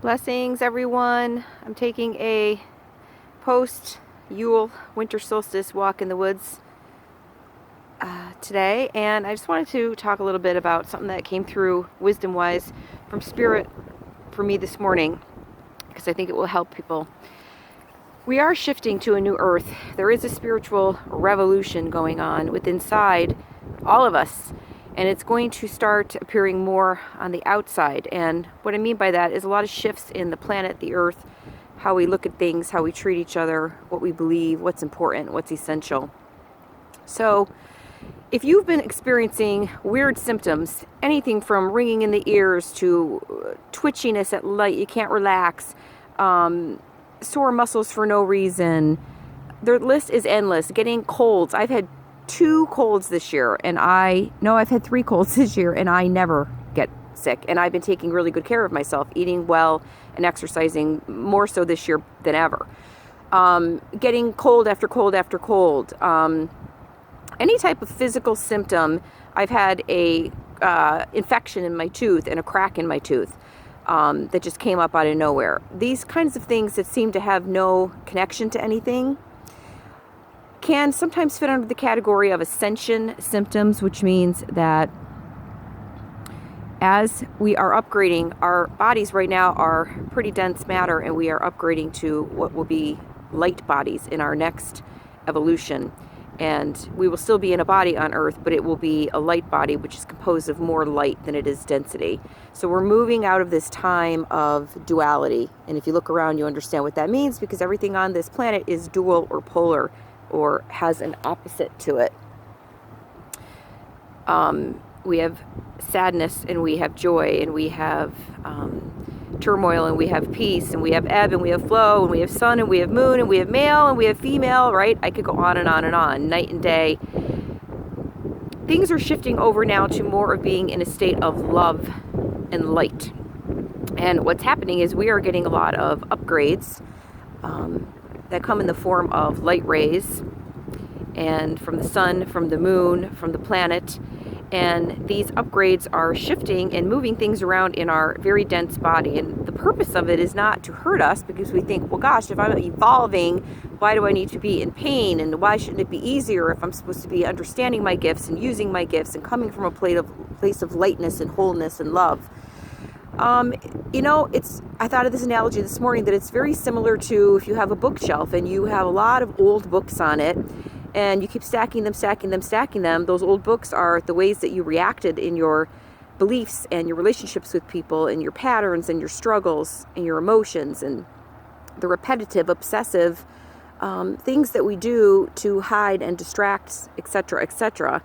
Blessings, everyone. I'm taking a post-Yule winter solstice walk in the woods today, and I just wanted to talk a little bit about something that came through wisdom-wise from Spirit for me this morning, because I think it will help people. We are shifting to a new earth. There is a spiritual revolution going on within inside all of us, and it's going to start appearing more on the outside. And what I mean by that is a lot of shifts in the planet, the earth, how we look at things, how we treat each other, what we believe, what's important, what's essential. So if you've been experiencing weird symptoms, anything from ringing in the ears to twitchiness at light, you can't relax, sore muscles for no reason, the list is endless. Getting colds. I've had 2 colds this year, and I've had 3 colds this year, and I never get sick. And I've been taking really good care of myself, eating well and exercising more so this year than ever. Getting cold after cold after cold. Any type of physical symptom. I've had a infection in my tooth and a crack in my tooth that just came up out of nowhere. These kinds of things that seem to have no connection to anything can sometimes fit under the category of ascension symptoms, which means that as we are upgrading, our bodies right now are pretty dense matter, and we are upgrading to what will be light bodies in our next evolution. And we will still be in a body on Earth, but it will be a light body, which is composed of more light than it is density. So we're moving out of this time of duality. And if you look around, you understand what that means, because everything on this planet is dual or polar, or has an opposite to it. We have sadness, and we have joy, and we have turmoil, and we have peace, and we have ebb, and we have flow, and we have sun, and we have moon, and we have male, and we have female, right? I could go on and on and on, night and day. Things are shifting over now to more of being in a state of love and light. And what's happening is we are getting a lot of upgrades that come in the form of light rays, and from the sun, from the moon, from the planet. And these upgrades are shifting and moving things around in our very dense body. And the purpose of it is not to hurt us, because we think, well, gosh, if I'm evolving, why do I need to be in pain? And why shouldn't it be easier if I'm supposed to be understanding my gifts and using my gifts and coming from a place of lightness and wholeness and love? I thought of this analogy this morning, that it's very similar to if you have a bookshelf and you have a lot of old books on it, and you keep stacking them. Those old books are the ways that you reacted in your beliefs and your relationships with people, and your patterns and your struggles and your emotions, and the repetitive, obsessive things that we do to hide and distract, etc., etc.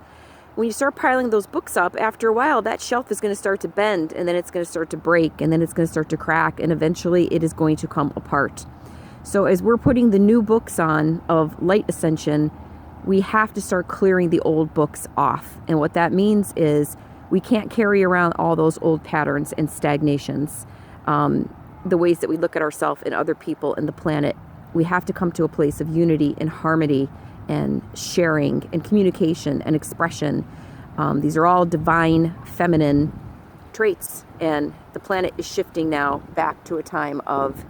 When you start piling those books up, after a while, that shelf is going to start to bend, and then it's going to start to break, and then it's going to start to crack, and eventually it is going to come apart. So as we're putting the new books on of light ascension, we have to start clearing the old books off. And what that means is we can't carry around all those old patterns and stagnations, the ways that we look at ourselves and other people and the planet. We have to come to a place of unity and harmony and sharing and communication and expression. These are all divine feminine traits, and the planet is shifting now back to a time of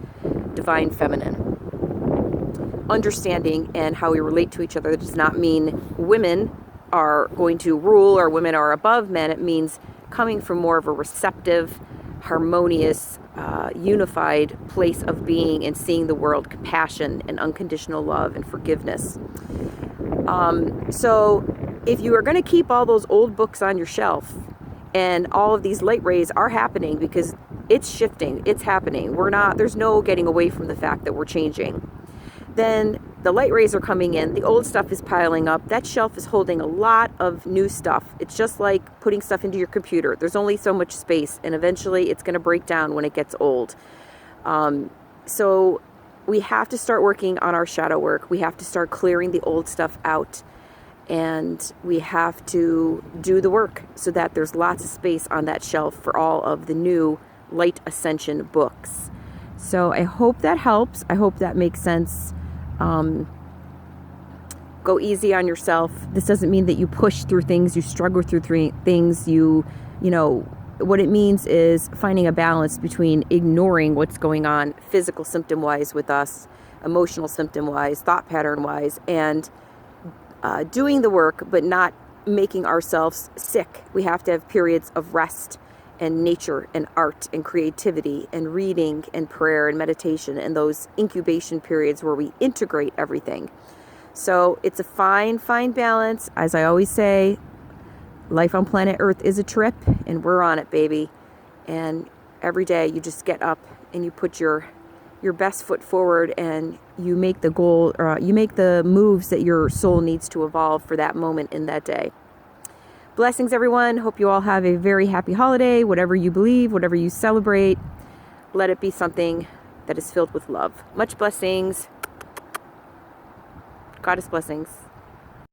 divine feminine understanding. And how we relate to each other does not mean women are going to rule or women are above men. It means coming from more of a receptive, harmonious, unified place of being, and seeing the world compassion and unconditional love and forgiveness. So if you are going to keep all those old books on your shelf, and all of these light rays are happening, because it's shifting, it's happening, there's no getting away from the fact that we're changing, then the light rays are coming in, the old stuff is piling up, that shelf is holding a lot of new stuff. It's just like putting stuff into your computer. There's only so much space, and eventually it's going to break down when it gets old. So we have to start working on our shadow work. We have to start clearing the old stuff out, and we have to do the work so that there's lots of space on that shelf for all of the new light ascension books. So I hope that helps. I hope that makes sense. Go easy on yourself. This doesn't mean that you push through things, you struggle through things, you what it means is finding a balance between ignoring what's going on physical symptom-wise with us, emotional symptom-wise, thought pattern-wise, and doing the work, but not making ourselves sick. We have to have periods of rest and nature and art and creativity and reading and prayer and meditation, and those incubation periods where we integrate everything. So it's a fine balance. As I always say, life on planet Earth is a trip, and we're on it, baby. And every day you just get up and you put your best foot forward, and you make the goal, or you make the moves that your soul needs to evolve for that moment in that day. Blessings, everyone. Hope you all have a very happy holiday. Whatever you believe, whatever you celebrate, let it be something that is filled with love. Much blessings. Goddess blessings.